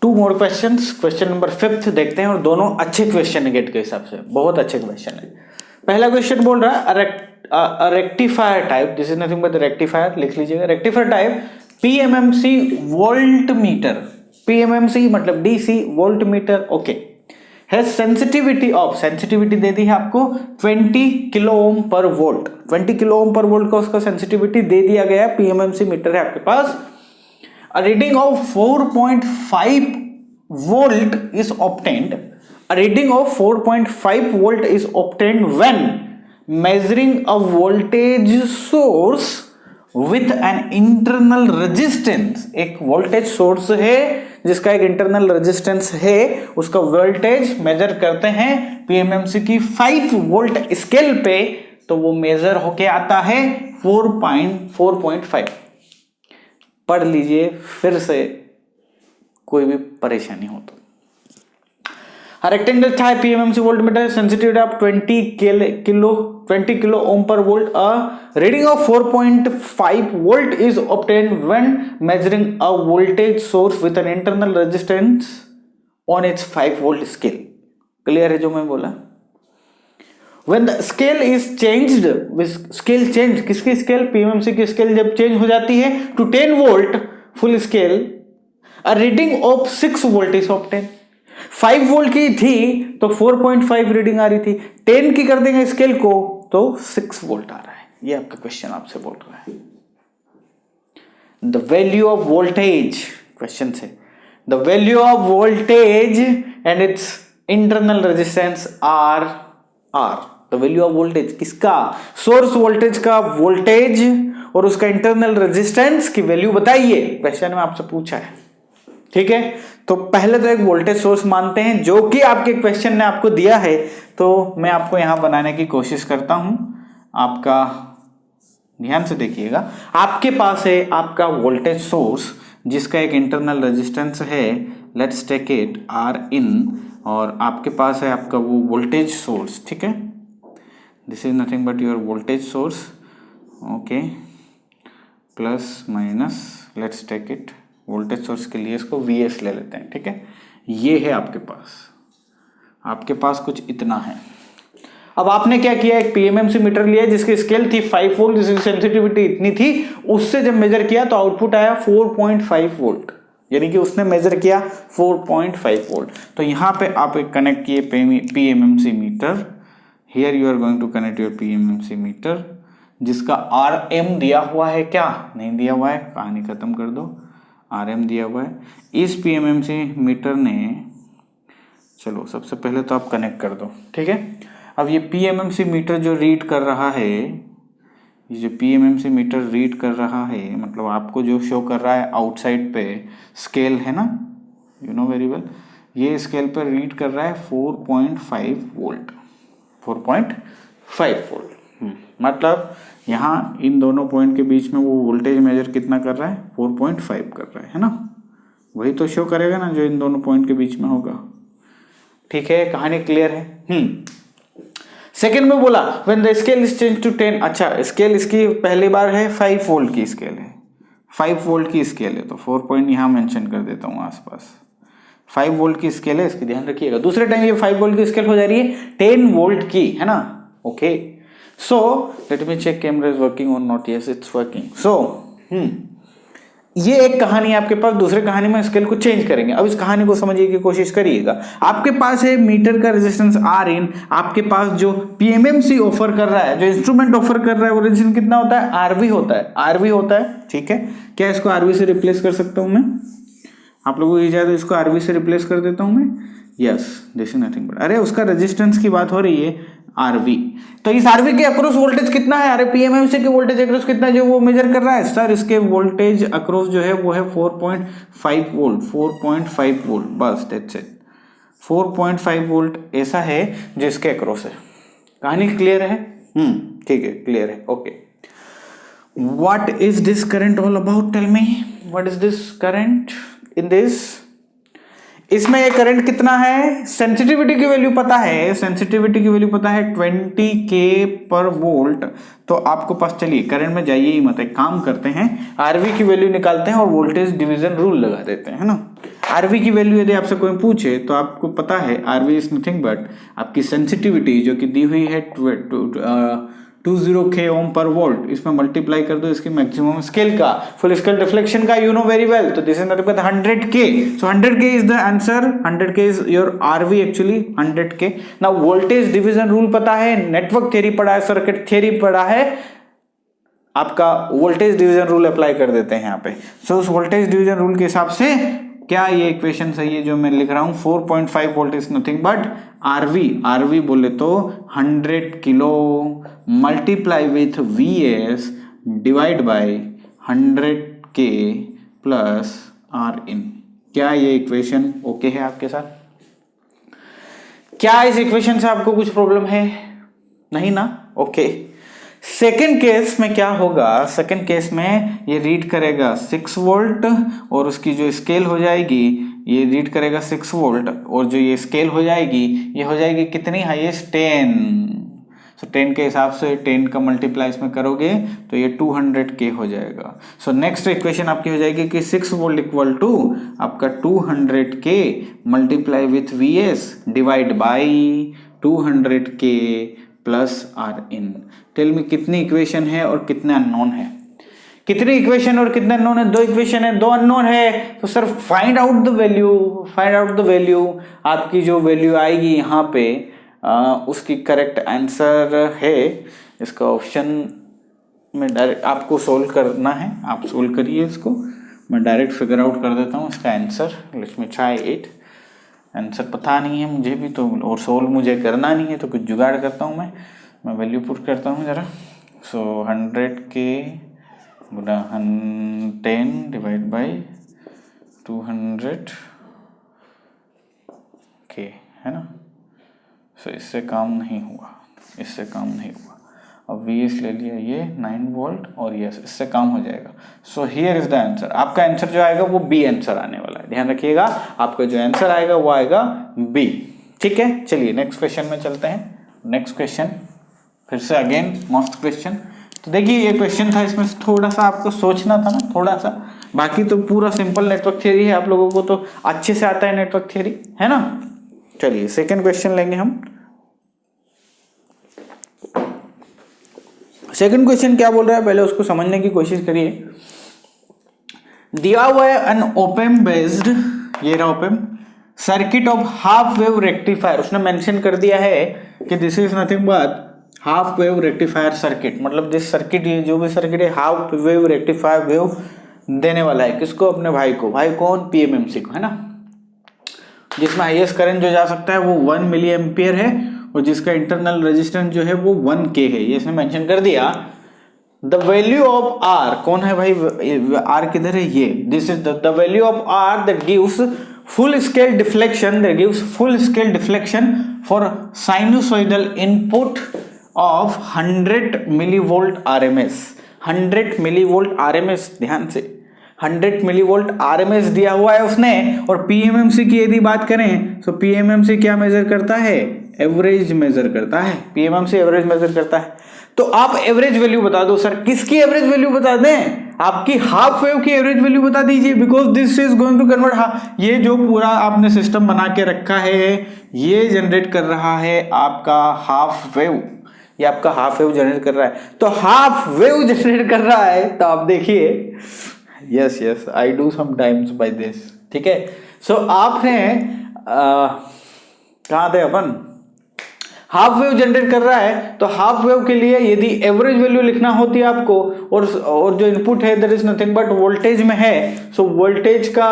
2 more questions, question number 5 देखते हैं, और दोनों अच्छे क्वेश्चन है गेट के हिसाब से, बहुत अच्छे क्वेश्चन है। पहला क्वेश्चन बोल रहा है rectifier type, this is nothing but rectifier, लिख लीजिएगा। Rectifier type PMMC volt metre, PMMC मतलब डीसी वोल्ट मीटर, ओके, है सेंसिटिविटी ऑफ, सेंसिटिविटी दे दी है आपको 20 kilo ohm per volt, 20 kilo ohm per volt का उसका सेंसिटिविटी दे दिया गया है, पीएमएमसी मीटर है आपके पास। A reading of 4.5 volt is obtained. A reading of 4.5 volt is obtained when measuring a voltage source with an internal resistance. एक voltage source है जिसका एक internal resistance है, उसका voltage measure करते हैं PMMC की 5 volt scale पे, तो वो measure होके आता है 4.5। पढ़ लीजिए फिर से, कोई भी परेशानी हो तो। Rectangle type PMMC volt meter, sensitivity of 20 kilo ohm per volt, a reading of 4.5 volt is obtained when measuring a voltage source with an internal resistance on its 5 volt scale. Clear है जो मैं बोला? When the scale is changed, scale change, किसकी scale? PMMC की scale जब change हो जाती है to 10 volt full scale, a reading of 6 volt is obtained। 5 volt की थी तो 4.5 रीडिंग आ रही थी, 10 की कर देंगे स्केल को तो 6 वोल्ट आ रहा है। ये आपका क्वेश्चन आपसे बोल रहा है। The value of voltage, question से, the value of voltage and its internal resistance are the value of voltage किसका? सोर्स वोल्टेज का वोल्टेज और उसका इंटरनल रेजिस्टेंस की वैल्यू बताइए, क्वेश्चन में आपसे पूछा है। ठीक है, तो पहले तो एक वोल्टेज सोर्स मानते हैं जो कि आपके क्वेश्चन ने आपको दिया है, तो मैं आपको यहां बनाने की कोशिश करता हूं। आपका ध्यान से देखिएगा, आपके पास है आपका वोल्टेज सोर्स जिसका एक इंटरनल रेजिस्टेंस है, let's take it R in, और आपके पास है आपका वो वोल्टेज सोर्स। ठीक है, this is nothing but your voltage source, okay, plus minus, let's take it, voltage source के लिए इसको Vs ले लेते हैं। ठीक है, ये है आपके पास कुछ इतना है। अब आपने क्या किया, एक पीएमएमसी मीटर लिया जिसकी स्केल थी 5 वोल्ट, जिसकी सेंसिटिविटी इतनी थी, उससे जब मेजर किया तो आउटपुट आया 4.5 वोल्ट, यानी कि उसने मेजर किया 4.5 वोल्ट। तो यहां पे आप एक कनेक्ट किए PMMC meter, here you are going to connect your PMMC meter जिसका RM दिया हुआ है, क्या नहीं दिया हुआ है, कहानी खत्म कर दो, RM दिया हुआ है। इस पीएमएमसी मीटर ने, चलो सबसे पहले तो आप कनेक्ट कर दो। ठीक है, अब ये पीएमएमसी मीटर जो रीड कर रहा है, ये जो पीएमएमसी मीटर रीड कर रहा है, मतलब आपको जो शो कर रहा है आउटसाइड पे स्केल है ना, यू नो वेरी वेल, ये स्केल पर रीड कर रहा है 4.5 वोल्ट, 4.5 वोल्ट। मतलब यहाँ इन दोनों पॉइंट के बीच में वो वोल्टेज मेजर कितना कर रहा है, 4.5 कर रहा है ना, वही तो शो करेगा ना जो इन दोनों पॉइंट के बीच में होगा। ठीक है, कहानी क्लियर है। सेकेंड में बोला when the scale is change to 10, अच्छा स्केल इसकी पहली बार है 5 वोल्ट की स्केल है, 5 वोल्ट की स्केल है, तो 4 पॉइंट यहाँ मेंशन कर देता हूँ आसपास, 5 वोल्ट की स्केल है, इसकी ध्यान रखिएगा। दूसरे टाइम ये 5 वोल्ट की स्केल हो जा रही है 10 वोल्ट की, है ना, okay. So let me check camera is working और not, yes it's working. So ये एक कहानी है आपके पास, दूसरी कहानी में स्केल को चेंज करेंगे। अब इस कहानी को समझने की कोशिश करिएगा। आपके पास है मीटर का रेजिस्टेंस R इन, आपके पास जो पीएमएमसी ऑफर कर रहा है, जो इंस्ट्रूमेंट ऑफर कर रहा है, वो रेजिस्टेंस कितना होता है, RV होता है, RV होता है। ठीक है, क्या इसको RV से रिप्लेस कर सकता हूं मैं? आप लोगों को इजाजत, इसको RV से रिप्लेस कर देता हूं मैं, yes, this is nothing but, अरे उसका रेजिस्टेंस की बात हो रही है, RV। तो इस RV के अक्रॉस वोल्टेज कितना है, अरे पीएमएमसी के वोल्टेज अक्रॉस कितना है जो वो मेजर कर रहा है, सर इसके वोल्टेज अक्रॉस जो है वो है 4.5 वोल्ट, 4.5 वोल्ट, बस दैट्स इट, 4.5 वोल्ट ऐसा है जो इसके अक्रॉस है। कहानी क्लियर है? ठीक है, क्लियर है, okay. What is this current all about, tell me, what is this current in this? इसमें ये करंट कितना है, सेंसिटिविटी की वैल्यू पता है, सेंसिटिविटी की वैल्यू पता है 20 K पर वोल्ट। तो आपको पास, चलिए करंट में जाइए ही मत, एक काम करते हैं, RV की वैल्यू निकालते हैं और वोल्टेज डिवीजन रूल लगा देते हैं, है ना। आरवी की वैल्यू यदि आपसे कोई पूछे तो आपको पता है आरवी इज नथिंग बट आपकी सेंसिटिविटी जो कि दी हुई है 20K ओम पर वोल्ट, इसमें मल्टीप्लाई कर दो इसकी मैक्सिमम स्केल का, फुल स्केल रिफ्लेक्शन का, यू नो वेरी वेल, तो this is nothing but 100K. So 100K is the answer, 100K is your RV actually 100K. Now voltage division rule पता है, network theory पढ़ा है, circuit theory पढ़ा है, आपका voltage division rule apply कर देते हैं यहाँ पे. सो उस वोल्टेज डिवीजन रूल के हिसाब से क्या ये इक्वेशन सही है जो मैं लिख रहा हूं, 4.5 volt is nothing but RV बोले तो 100 kilo multiply with Vs divide by 100K plus R in. क्या ये इक्वेशन ओके है आपके साथ? क्या इस इक्वेशन से आपको कुछ प्रॉब्लम है? नहीं ना? ओके. सेकेंड केस में क्या होगा, सेकेंड केस में ये रीड करेगा 6 वोल्ट और उसकी जो स्केल हो जाएगी ये रीड करेगा 6 वोल्ट और जो ये स्केल हो जाएगी ये हो जाएगी कितनी, हाईएस्ट 10. सो 10 के हिसाब से 10 का मल्टीप्लाई इसमें करोगे तो ये 200K हो जाएगा. सो नेक्स्ट इक्वेशन आपकी हो जाएगी कि 6 वोल्ट इक्वल टू आपका 200K multiply with Vs divide by 200K plus R in. Tell में कितनी इक्वेशन है और कितने अननोन है? कितनी इक्वेशन और कितने अननोन है? 2 इक्वेशन है, 2 अननोन है. तो sir find out the value. आपकी जो वैल्यू आएगी यहाँ पे उसकी करेक्ट आंसर है इसका ऑप्शन में डायरेक्ट आपको सोल्व करना है. आप सोल्व करिए इसको, मैं डायरेक्ट फिगर आउट कर देता हूँ इसका answer. Let's me try it. Answer पता नहीं है मुझे भी तो, और सोल्व मुझे करना नहीं है तो कुछ जुगाड़ करता हूँ मैं वैल्यू पुट करता हूँ ज़रा. सो 100K Guna 10 divide by 200K है ना. सो इससे काम नहीं हुआ. अब Vs ले लिया ये 9 वोल्ट और यस इससे काम हो जाएगा. So here is the answer. आपका आंसर जो आएगा वो बी आंसर आने वाला है. ध्यान रखिएगा आपका जो आंसर आएगा वो आएगा बी. ठीक है, चलिए नेक्स्ट क्वेश्चन में चलते हैं. नेक्स्ट क्वेश्चन फिर से अगेन मस्त क्वेश्चन. तो देखिए ये क्वेश्चन था, इसमें थोड़ा सा आपको सोचना था ना, थोड़ा सा. बाकी तो पूरा सिंपल नेटवर्क थ्योरी है, आप लोगों को तो अच्छे से आता है नेटवर्क थ्योरी, है ना. चलिए सेकंड क्वेश्चन लेंगे हम. सेकंड क्वेश्चन क्या बोल रहा है पहले उसको समझने की कोशिश करिए. दिया हुआ है एन ओपेम बेस्ड, ये रहा op-amp circuit of half wave rectifier. उसने मेंशन कर दिया है कि this is nothing but half wave rectifier circuit. मतलब दिस सर्किट, ये जो भी सर्किट है हाफ वेव रेक्टिफायर वेव देने वाला है. किसको? अपने भाई को. भाई कौन? पीएमएमसी को, है ना. जिसमें हाईएस्ट करंट जो जा सकता है वो 1 मिली एम्पियर है और जिसका इंटरनल रेजिस्टेंस जो है वो 1K है. ये इसने मेंशन कर दिया. द वैल्यू ऑफ आर, कौन है भाई? आर किधर है? ये this is the value of R that gives full scale deflection for sinusoidal input of 100 millivolt RMS. 100 millivolt RMS, ध्यान से 100 millivolt RMS दिया हुआ है उसने. और PMMC की यदि बात करें तो PMMC क्या मेजर करता है? एवरेज मेजर करता है. PMMC एवरेज मेजर करता है. तो आप एवरेज वैल्यू बता दो. सर किसकी एवरेज वैल्यू बता दें? आपकी हाफ वेव की एवरेज वैल्यू बता दीजिए, because this is going to convert. ये जो पूरा आपने सिस्टम बना के रखा है ये जनरेट कर रहा है आपका हाफ वेव. ये आपका हाफ वेव जनरेट कर रहा है. तो हाफ वेव जनरेट कर रहा है तो आप देखिए, yes I do sometimes by this. ठीक है. सो आपने कहाँ थे अपन? हाफ वेव जनरेट कर रहा है. तो हाफ वेव के लिए यदि एवरेज वैल्यू लिखना होती है आपको और जो इनपुट है that is nothing but voltage में है. सो वोल्टेज का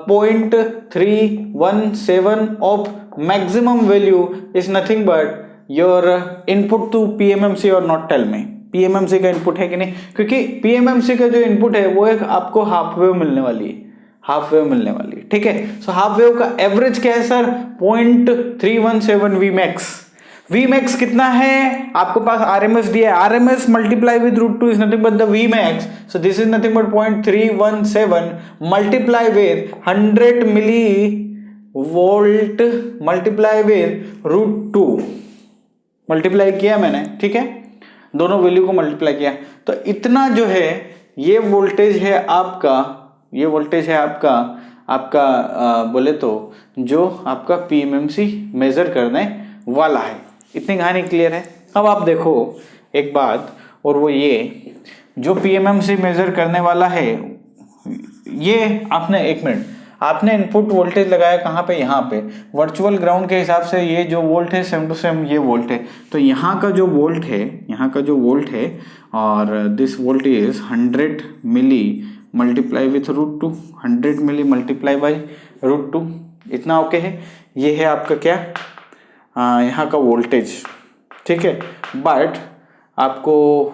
0.317 of maximum value is nothing but your input to PMMC. और नॉट टेल मी पीएमएमसी का इनपुट है कि नहीं, क्योंकि पीएमएमसी का जो इनपुट है वो एक आपको हाफ वेव मिलने वाली है. ठीक है. सो हाफ वेव का एवरेज क्या है सर? 0.317 Vmax कितना है आपको पास? RMS दिया है. RMS multiply with √2 is nothing but the Vmax. So this is nothing but 0.317 multiply with 100 milli volt multiply with √2 multiply किया मैंने. ठीक है, दोनों वैल्यू को मल्टीप्लाई किया. तो इतना जो है ये वोल्टेज है आपका आपका बोले तो जो आपका पीएमएमसी मेजर करने वाला है। इतनी कहानी क्लियर है। अब आप देखो एक बात, और वो ये जो पीएमएमसी मेजर करने वाला है, ये आपने एक मिनट, आपने इनपुट वोल्टेज लगाया कहाँ पे, यहाँ पे वर्चुअल ग्राउंड के हिसाब से ये जो वोल्ट है सेम टू सेम ये वोल्ट है। तो यहाँ का जो वोल्ट है, यहाँ का जो वोल्ट है, और this volt is 100 milli multiply with √2, 100 milli multiply by √2, इतना ओके है। ये है आपका क्या, यहाँ का वोल्टेज, ठीक है। बट आपको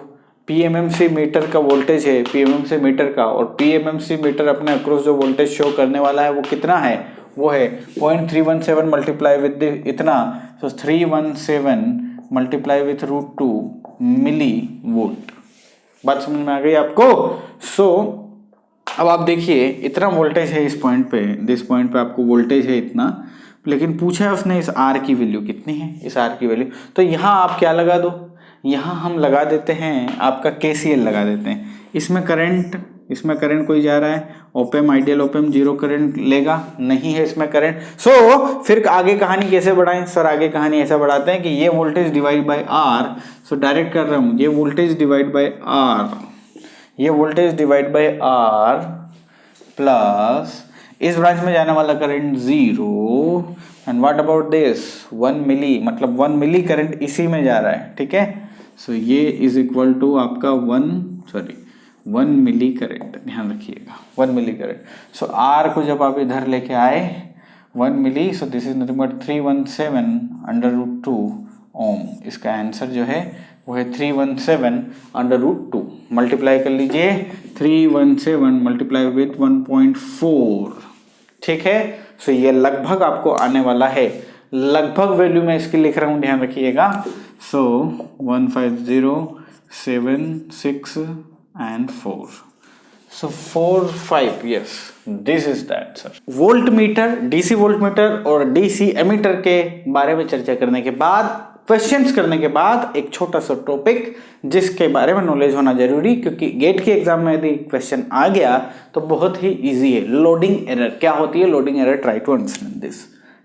पीएमएमसी मीटर का वोल्टेज है, पीएमएमसी मीटर का, और पीएमएमसी मीटर अपने अक्रॉस जो वोल्टेज शो करने वाला है वो कितना है, वो है 0.317 मल्टीप्लाई विद इतना, तो 317 मल्टीप्लाई विथ √2 मिली वोल्ट। बात समझ में आ गई आपको? सो अब आप देखिए इतना वोल्टेज है इस पॉइंट पे, दिस पॉइंट पे आपको वोल्टेज है इतना, लेकिन पूछा है उसने इस आर की वैल्यू कितनी है, इस आर की वैल्यू। तो यहाँ आप क्या लगा दो, यहाँ हम लगा देते हैं आपका केसीएल लगा देते हैं। इसमें करंट कोई जा रहा है, ओपेम आइडियल ओपेम 0 करंट लेगा, नहीं है इसमें करंट। सो फिर आगे कहानी कैसे बढ़ाएं सर? आगे कहानी ऐसा बढ़ाते हैं कि ये voltage divide by R, so direct कर रहा हूँ, ये वोल्टेज डिवाइड बाय आर, ये voltage divide by R plus इस ब्रांच में जाने वाला current 0, and what about this 1 milli, मतलब 1 मिली करंट इसी में जा रहा है, ठीक है। सो ये इज इक्वल टू आपका 1 मिली करंट, ध्यान रखिएगा 1 मिली करंट। सो आर को जब आप इधर लेके आए 1 milli, so this is nothing but 317 under √2 ohm. इसका आंसर जो है वो है 317 अंडर √2, मल्टीप्लाई कर लीजिए 317 मल्टीप्लाई विथ 1.4, ठीक है। सो ये लगभग आपको आने वाला है, लगभग वैल्यू मैं इसकी लिख रहा हूं, ध्यान रखिएगा। सो 15076 and 4, so 4 5, yes this is that sir। Volt meter, DC volt meter और डीसी एमीटर के बारे में चर्चा करने के बाद, क्वेश्चंस करने के बाद, एक छोटा सा टॉपिक जिसके बारे में नॉलेज होना जरूरी, क्योंकि गेट के एग्जाम में यदि क्वेश्चन आ गया तो बहुत ही इजी है। लोडिंग एरर क्या होती है, loading error, try to understand this,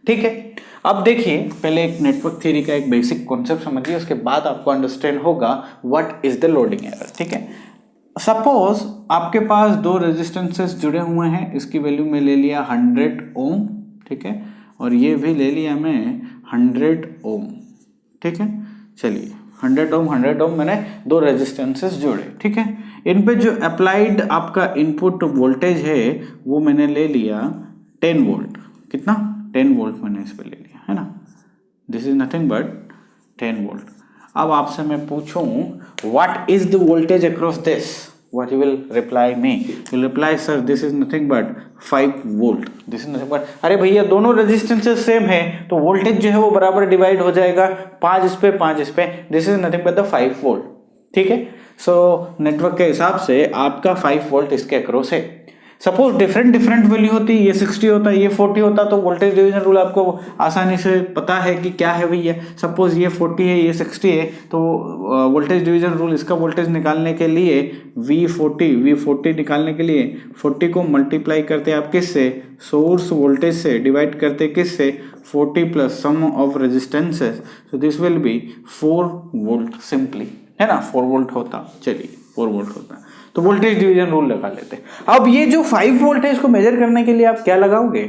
ठीक है। अब देखिए पहले एक नेटवर्क थ्योरी का एक बेसिक कॉन्सेप्ट समझिए, उसके बाद आपको अंडरस्टैंड होगा what is the loading error, ठीक है। सपोज आपके पास दो रेजिस्टेंसेस जुड़े हुए हैं, इसकी वैल्यू में ले लिया 100 ओम, ठीक है, और ये भी ले लिया मैं 100 ओम, ठीक है। चलिए 100 ओम मैंने दो रेजिस्टेंसेस जोड़े, ठीक है। इन पे जो अप्लाइड आपका इनपुट वोल्टेज है वो मैंने ले लिया 10 वोल्ट, कितना 10 वोल्ट मैंने इस पे ले लिया, है ना। This is nothing but 10 volt. अब आपसे मैं पूछूं what is the voltage across this, what you will reply me, you will reply sir this is nothing but 5 volt, this is nothing but, अरे भैया दोनों रेजिस्टेंसेस सेम है तो voltage जो है वो बराबर डिवाइड हो जाएगा, 5 इस पे 5 इस पे, this is nothing but the 5 volt, ठीक है। सो नेटवर्क के हिसाब से आपका 5 वोल्ट इसके अक्रॉस है। सपोज डिफरेंट वैल्यू होती, ये 60 होता है, ये 40 होता, तो वोल्टेज डिवीजन रूल आपको आसानी से पता है कि क्या है भैया। सपोज ये 40 है, ये 60 है, तो वोल्टेज डिवीजन रूल, इसका वोल्टेज निकालने के लिए V40 निकालने के लिए 40 को मल्टीप्लाई करते आप किससे, सोर्स वोल्टेज से, डिवाइड करते किससे, 40 plus sum of resistances, so this will be 4 volt simply, है ना। 4 वोल्ट होता, चलिए 4 वोल्ट होता, तो वोल्टेज डिवीजन रूल लगा लेते हैं। अब ये जो 5 वोल्ट है इसको मेजर करने के लिए आप क्या लगाओगे,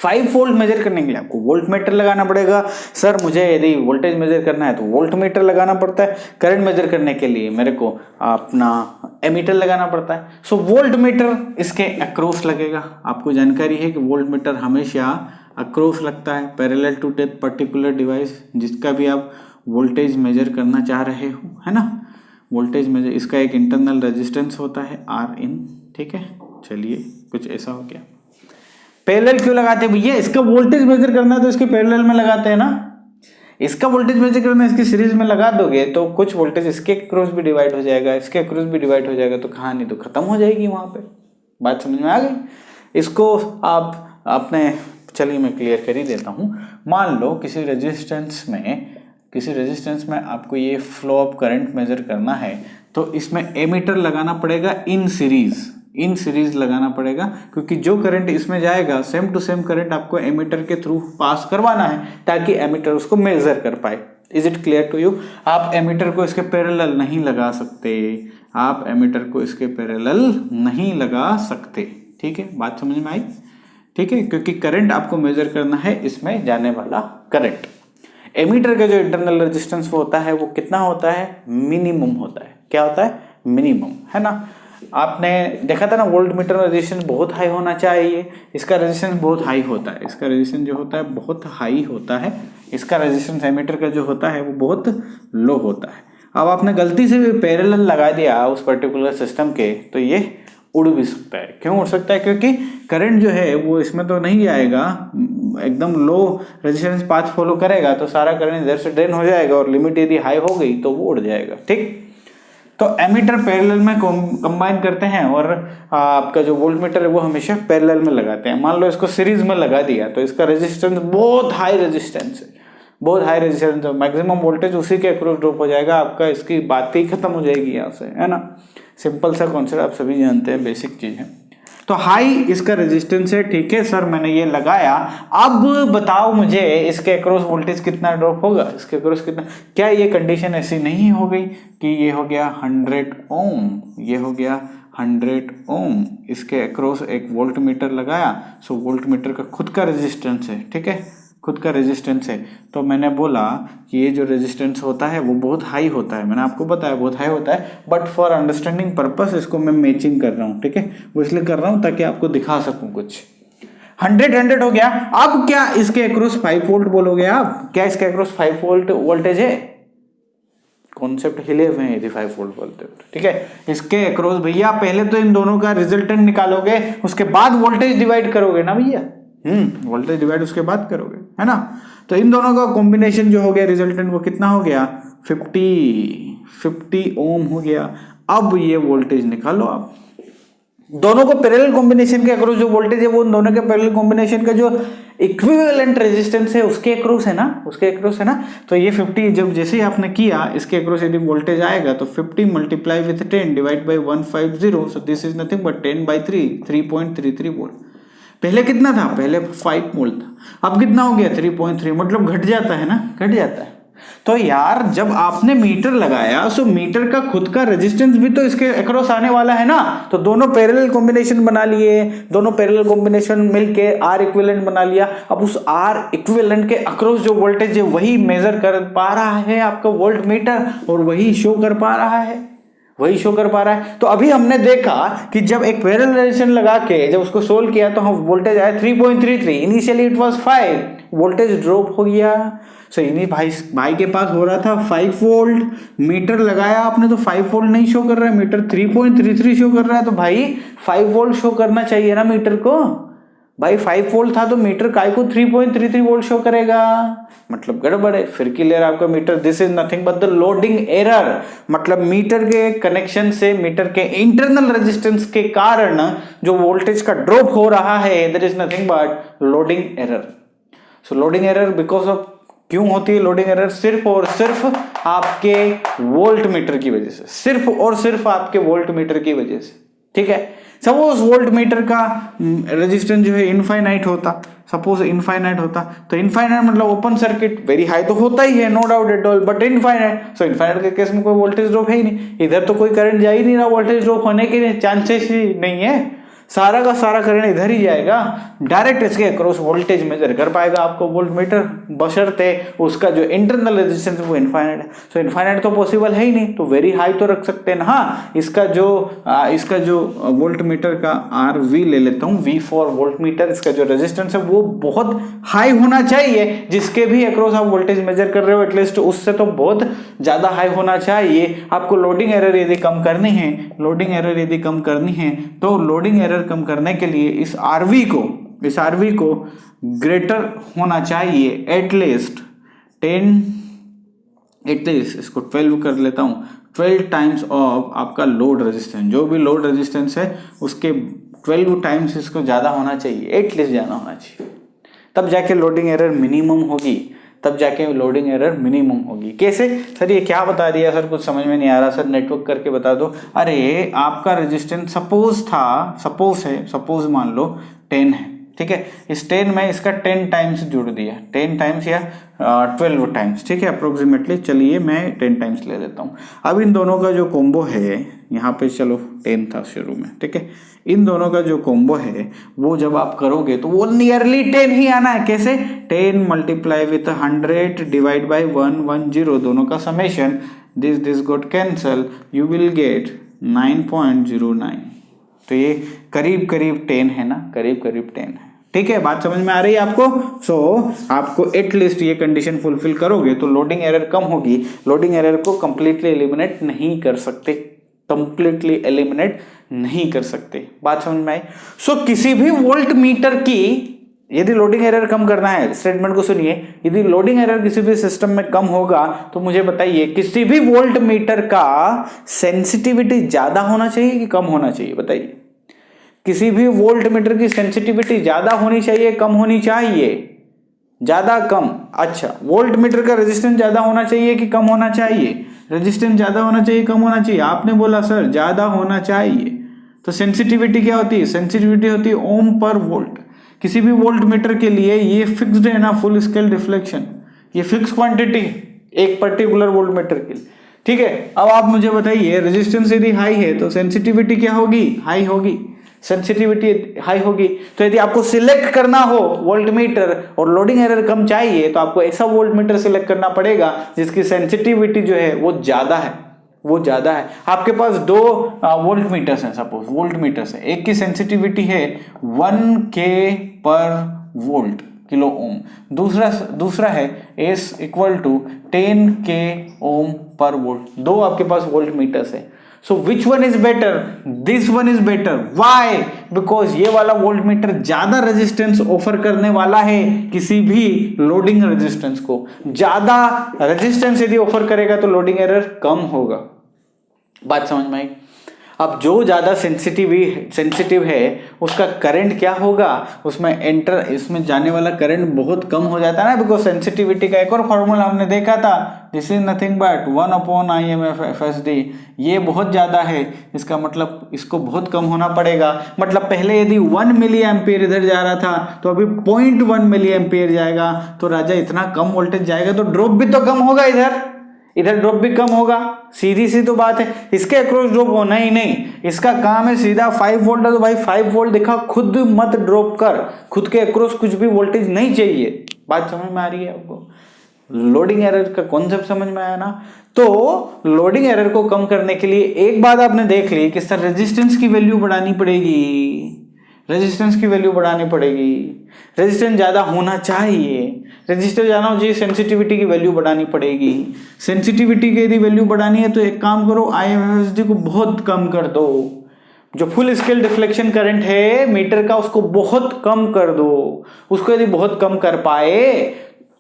5 वोल्ट मेजर करने के लिए आपको वोल्ट मीटर लगाना पड़ेगा। सर मुझे यदि वोल्टेज मेजर करना है तो वोल्ट मीटर लगाना पड़ता है, करंट मेजर करने के लिए मेरे को अपना एमीटर लगाना पड़ता है। सो वोल्ट मीटर इसके अक्रॉस लगेगा। आपको जानकारी है कि वोल्ट मीटर हमेशा अक्रॉस लगता है, parallel to that particular device जिसका भी आप वोल्टेज मेजर करना चाह रहे हो, है ना। वोल्टेज मेजर, इसका एक इंटरनल रेजिस्टेंस होता है Rin, ठीक है। चलिए कुछ ऐसा हो गया। पैरेलल क्यों लगाते हैं भैया, इसका वोल्टेज मेजर करना है तो इसके पैरेलल में लगाते हैं ना। इसका वोल्टेज मेजर करना है, इसकी सीरीज में लगा दोगे तो कुछ वोल्टेज इसके क्रॉस भी डिवाइड हो जाएगा, इसके क्रॉस भी डिवाइड हो जाएगा, तो कहानी तो खत्म हो जाएगी वहां पे। बात समझ में आ गई। इसको आप अपने, चलिए मैं क्लियर कर ही देता हूं। मान लो किसी रेजिस्टेंस में आपको ये फ्लो ऑफ करंट मेजर करना है, तो इसमें एमीटर लगाना पड़ेगा इन सीरीज, इन सीरीज लगाना पड़ेगा, क्योंकि जो करंट इसमें जाएगा सेम टू सेम करंट आपको एमीटर के थ्रू पास करवाना है ताकि एमीटर उसको मेजर कर पाए। Is it clear to you? आप एमीटर को इसके पैरेलल नहीं लगा सकते, आप एमीटर को इसके पैरेलल नहीं लगा सकते। ठीक है, बात समझ में आई? ठीक है, क्योंकि करंट आपको मेजर करना है इसमें जाने वाला करंट। एमीटर का जो इंटरनल रेजिस्टेंस होता है वो कितना होता है? मिनिमम होता है। क्या होता है? मिनिमम, है ना। आपने देखा था ना वोल्ट मीटर में रेजिस्टेंस बहुत हाई होना चाहिए, इसका रेजिस्टेंस बहुत हाई होता है, इसका रेजिस्टेंस जो होता है बहुत हाई होता है, इसका रेजिस्टेंस एमीटर का जो होता है वो बहुत लो होता है। अब आपने गलती से भी पैरेलल लगा दिया उस पर्टिकुलर सिस्टम के तो ये उड़ भी सकता है। क्यों उड़ सकता है? क्योंकि करंट जो है वो इसमें तो नहीं जाएगा, एकदम लो रेजिस्टेंस पाथ फॉलो करेगा तो सारा करंट इधर से ड्रेन हो जाएगा और लिमिट यदि हाई हो गई तो वो उड़ जाएगा। ठीक, तो एमीटर पैरेलल में कंबाइन करते हैं और आपका जो वोल्ट मीटर है वो हमेशा पैरेलल में लगाते हैं। मान लो इसको सीरीज में लगा दिया तो इसका रेजिस्टेंस बहुत हाई रेजिस्टेंस है, बहुत हाई रेजिस्टेंस है, मैक्सिमम वोल्टेज उसी के अक्रॉस ड्रॉप हो जाएगा, आपका इसकी बात ही खत्म हो जाएगी यहाँ से, है ना। सिंपल सा कॉन्सेप्ट आप सभी जानते हैं, बेसिक चीज है। तो हाई इसका रेजिस्टेंस है। ठीक है सर, मैंने ये लगाया, अब बताओ मुझे इसके अक्रॉस वोल्टेज कितना ड्रॉप होगा, इसके अक्रॉस कितना। क्या ये कंडीशन ऐसी नहीं हो गई कि ये हो गया 100 ओम, ये हो गया 100 ओम, इसके अक्रॉस एक वोल्ट मीटर लगाया, सो वोल्ट मीटर का खुद का रेजिस्टेंस है। ठीक है, खुद का रेजिस्टेंस है, तो मैंने बोला कि ये जो रेजिस्टेंस होता है वो बहुत हाई होता है, मैंने आपको बताया बहुत हाई होता है, बट फॉर अंडरस्टैंडिंग पर्पस इसको मैं मैचिंग कर रहा हूँ। ठीक है, वो इसलिए कर रहा हूँ ताकि आपको दिखा सकूँ कुछ। 100 हो गया। अब क्या इसके अक्रॉस 5 वोल्ट बोलोगे आप? क्या इसके अक्रॉस 5 वोल्ट वोल्टेज है? कॉन्सेप्ट हिले हुए हैं यदि 5 वोल्ट बोलते हो। ठीक है, इसके अक्रॉस भैया पहले तो इन दोनों का रिजल्टेंट निकालोगे, उसके बाद वोल्टेज डिवाइड करोगे ना भैया। वोल्टेज डिवाइड उसके बाद करोगे, है ना। तो इन दोनों का कॉम्बिनेशन जो हो गया रिजल्टेंट वो कितना हो गया? 50 ओम हो गया। अब ये वोल्टेज निकालो आप, दोनों को पैरेलल कॉम्बिनेशन के अक्रॉस जो वोल्टेज है वो उन दोनों के पैरेलल कॉम्बिनेशन का जो इक्विवेलेंट रेजिस्टेंस है उसके अक्रॉस है ना, उसके अक्रॉस है ना। तो ये 50 जब जैसे ही आपने किया इसके अक्रॉस यदि वोल्टेज आएगा तो 50 multiply with 10 divide by 150, so this is nothing but 10/3, 3.33 volt. पहले कितना था? पहले 5 वोल्ट था, अब कितना हो गया? 3.3, मतलब घट जाता है ना, घट जाता है। तो यार जब आपने मीटर लगाया सो मीटर का खुद का रेजिस्टेंस भी तो इसके अक्रॉस आने वाला है ना, तो दोनों पैरेलल कॉम्बिनेशन बना लिए, दोनों पैरेलल कॉम्बिनेशन मिलके आर इक्विवेलेंट बना लिया। अब उस आर इक्विवेलेंट के अक्रॉस जो वोल्टेज है वही मेजर कर पा रहा है आपका वोल्ट मीटर और वही शो कर पा रहा है, वही शो कर पा रहा है। तो अभी हमने देखा कि जब एक पैरेलल रेजिस्टेंस लगा के जब उसको सोल्व किया तो हम वोल्टेज आया 3.33, initially it was 5, voltage drop हो गया। सो इन्हीं भाई के पास हो रहा था 5 वोल्ट, मीटर लगाया आपने तो 5 वोल्ट नहीं शो कर रहा है, मीटर 3.33 शो कर रहा है, तो भाई 5 वोल्ट शो करना चाहिए ना मीटर को। भाई 5 वोल्ट था तो मीटर काय को 3.33 वोल्ट शो करेगा, मतलब गड़बड़ है। फिर क्लियर आपका meter, this is nothing but the loading error, मतलब मीटर के कनेक्शन से मीटर के इंटरनल रेजिस्टेंस के कारण जो वोल्टेज का ड्रॉप हो रहा है there is nothing but loading error. So loading error because of, क्यों होती है लोडिंग एरर? सिर्फ और सिर्फ आपके वोल्ट मीटर की वजह से, सिर्फ और सिर्फ आपके वोल्ट मीटर की वजह से। ठीक है, सपोज वोल्ट मीटर का रेजिस्टेंस जो है इनफाइनाइट होता, सपोज इनफाइनाइट होता, तो इनफाइनाइट मतलब ओपन सर्किट, वेरी हाई तो होता ही है, no doubt at all, but infinite, so infinite के केस में कोई वोल्टेज ड्रॉप है ही नहीं, इधर तो कोई करंट जा ही नहीं रहा, वोल्टेज ड्रॉप होने के चांसेस ही नहीं है, सारा का सारा करंट इधर ही जाएगा, डायरेक्ट इसके अक्रॉस वोल्टेज मेजर कर पाएगा आपको वोल्ट मीटर, बशर्ते उसका जो इंटरनल रेजिस्टेंस वो इनफाइनाइट है। सो इनफाइनाइट तो पॉसिबल है ही नहीं, तो वेरी हाई तो रख सकते हैं ना। हाँ, इसका जो वोल्ट मीटर का आर वी ले लेता हूँ, वी फॉर वोल्ट मीटर, इसका जो रेजिस्टेंस है वो बहुत हाई होना चाहिए, जिसके भी अक्रॉस आप वोल्टेज मेजर कर रहे हो एटलीस्ट उससे तो बहुत ज्यादा हाई होना चाहिए। आपको लोडिंग एरर यदि कम करनी है, लोडिंग एरर यदि कम करनी है तो लोडिंग एरर कम करने के लिए इस आरवी को ग्रेटर होना चाहिए एटलीस्ट 10, एटलीस्ट इसको 12 कर लेता हूं, 12 टाइम्स ऑफ आपका लोड रेजिस्टेंस, जो भी लोड रेजिस्टेंस है उसके 12 टाइम्स इसको ज्यादा होना चाहिए, एटलीस्ट ज्यादा होना चाहिए, तब जाके लोडिंग एरर मिनिमम होगी, तब जाके लोडिंग एरर मिनिमम होगी। कैसे सर, ये क्या बता दिया सर, कुछ समझ में नहीं आ रहा सर, नेटवर्क करके बता दो। अरे आपका रेजिस्टेंस सपोज मान लो 10 है, ठीक है, इस 10 में इसका 10 टाइम्स जुड़ दिया, 10 टाइम्स या 12 टाइम्स, ठीक है, अप्रोक्सीमेटली। चलिए मैं 10 टाइम्स ले लेता हूँ। अब इन दोनों का जो कॉम्बो है, यहाँ पे चलो 10 था शुरू में, ठीक है, इन दोनों का जो कॉम्बो है वो जब आप करोगे तो वो नियरली 10 ही आना है। कैसे, 10 मल्टीप्लाई विथ 100 डिवाइड बाई 110, दोनों का summation, this got cancel, you will get 9.09। तो ये करीब करीब 10 है ना, करीब करीब 10 है, ठीक है, बात समझ में आ रही है आपको। सो आपको एटलीस्ट ये कंडीशन फुलफिल करोगे तो लोडिंग एरर कम होगी। लोडिंग एरर को कंप्लीटली एलिमिनेट नहीं कर सकते, कंप्लीटली एलिमिनेट नहीं कर सकते, बात समझ में आई। सो किसी भी वोल्ट मीटर की यदि लोडिंग एरर कम करना है, स्टेटमेंट को सुनिए, यदि लोडिंग एरर किसी भी सिस्टम में कम होगा तो मुझे बताइए किसी भी वोल्ट मीटर का सेंसिटिविटी ज्यादा होना चाहिए कि कम होना चाहिए, बताइए। किसी भी वोल्ट मीटर की सेंसिटिविटी ज्यादा होनी चाहिए, कम होनी चाहिए, ज्यादा कम। अच्छा, वोल्ट मीटर का रेजिस्टेंस ज्यादा होना चाहिए कि कम होना चाहिए? रेजिस्टेंस ज्यादा होना चाहिए, कम होना चाहिए? आपने बोला सर ज्यादा होना चाहिए। तो सेंसिटिविटी क्या होती है? सेंसिटिविटी होती है ओम पर वोल्ट। किसी भी वोल्ट मीटर के लिए ये फिक्स्ड है ना, फुल स्केल रिफ्लेक्शन, ये फिक्स क्वांटिटी है एक पर्टिकुलर वोल्ट मीटर के लिए, ठीक है। अब आप मुझे बताइए रेजिस्टेंस यदि हाई है तो सेंसिटिविटी क्या होगी? हाई होगी, सेंसिटिविटी हाई होगी। तो यदि आपको सिलेक्ट करना हो वोल्ट मीटर और लोडिंग एरर कम चाहिए तो आपको ऐसा वोल्ट मीटर सिलेक्ट करना पड़ेगा जिसकी सेंसिटिविटी जो है वो ज्यादा है, वो ज्यादा है। आपके पास दो वोल्ट मीटर्स हैं, सपोज वोल्ट मीटर्स है, एक की सेंसिटिविटी है 1K पर वोल्ट किलो ओम, दूसरा है S equal to 10K Om per volt. दो आपके पास वोल्ट मीटर्स है। So which one is better? This one is better. Why? Because ये वाला वोल्ट मीटर ज्यादा रेजिस्टेंस ऑफर करने वाला है किसी भी लोडिंग रेजिस्टेंस को। ज्यादा रेजिस्टेंस यदि ऑफर करेगा तो लोडिंग एरर कम होगा, बात समझ में आई। अब जो ज्यादा सेंसिटिव है उसका करंट क्या होगा? इसमें जाने वाला करंट बहुत कम हो जाता है ना, बिकॉज सेंसिटिविटी का एक और फॉर्मूला हमने देखा था, this is nothing but 1/IMFSD। ये बहुत ज्यादा है, इसका मतलब इसको बहुत कम होना पड़ेगा। मतलब पहले यदि 1 मिली एम्पियर इधर जा रहा था तो अभी 0.1 मिली एम्पियर जाएगा। तो राजा इतना कम वोल्टेज जाएगा तो ड्रॉप भी तो कम होगा, इधर ड्रॉप भी कम होगा, सीधी सी तो बात है। इसके अक्रॉस ड्रॉप होना ही नहीं, इसका काम है सीधा 5 वोल्ट है तो भाई 5 वोल्ट दिखा, खुद मत ड्रॉप कर, खुद के अक्रॉस कुछ भी वोल्टेज नहीं चाहिए। बात समझ में आ रही है आपको? लोडिंग एरर का कॉन्सेप्ट समझ में आया ना? तो लोडिंग एरर को कम करने के लिए एक बात आपने देख ली कि सर रेजिस्टेंस की वैल्यू बढ़ानी पड़ेगी, रेजिस्टेंस की वैल्यू बढ़ानी पड़ेगी, रेजिस्टेंस ज़्यादा होना चाहिए, रेजिस्टेंस ज़्यादा होना चाहिए, सेंसिटिविटी की वैल्यू बढ़ानी पड़ेगी। सेंसिटिविटी की यदि वैल्यू बढ़ानी है तो एक काम करो, IMFSD को बहुत कम कर दो, जो फुल स्केल डिफ्लेक्शन करंट है मीटर का उसको बहुत कम कर दो। उसको यदि बहुत कम कर पाए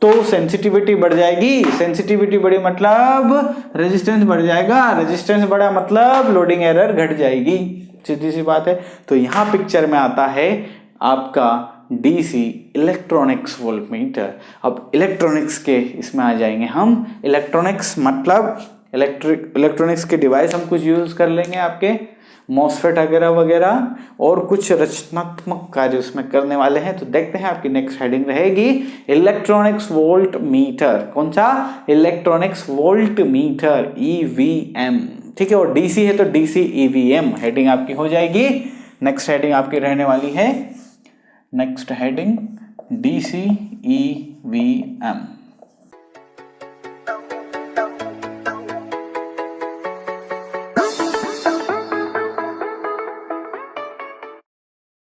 तो सेंसिटिविटी बढ़ जाएगी, सेंसिटिविटी बढ़ी मतलब रेजिस्टेंस बढ़ जाएगा, रेजिस्टेंस बढ़ा मतलब लोडिंग एरर घट जाएगी, सीधी सी बात है। तो यहाँ पिक्चर में आता है आपका DC इलेक्ट्रॉनिक्स वोल्ट मीटर। अब इलेक्ट्रॉनिक्स के इसमें आ जाएंगे हम। इलेक्ट्रॉनिक्स मतलब इलेक्ट्रॉनिक्स के डिवाइस हम कुछ यूज कर लेंगे, आपके मॉसफेट वगैरह और कुछ रचनात्मक कार्य उसमें करने वाले हैं। तो देखते हैं, आपकी नेक्स्ट हेडिंग रहेगी इलेक्ट्रॉनिक्स वोल्ट मीटर। कौन सा? इलेक्ट्रॉनिक्स वोल्ट मीटर, EVM, ठीक है। और DC है तो DC EVM हेडिंग आपकी हो जाएगी। नेक्स्ट हेडिंग आपकी रहने वाली है, नेक्स्ट हेडिंग DC EVM।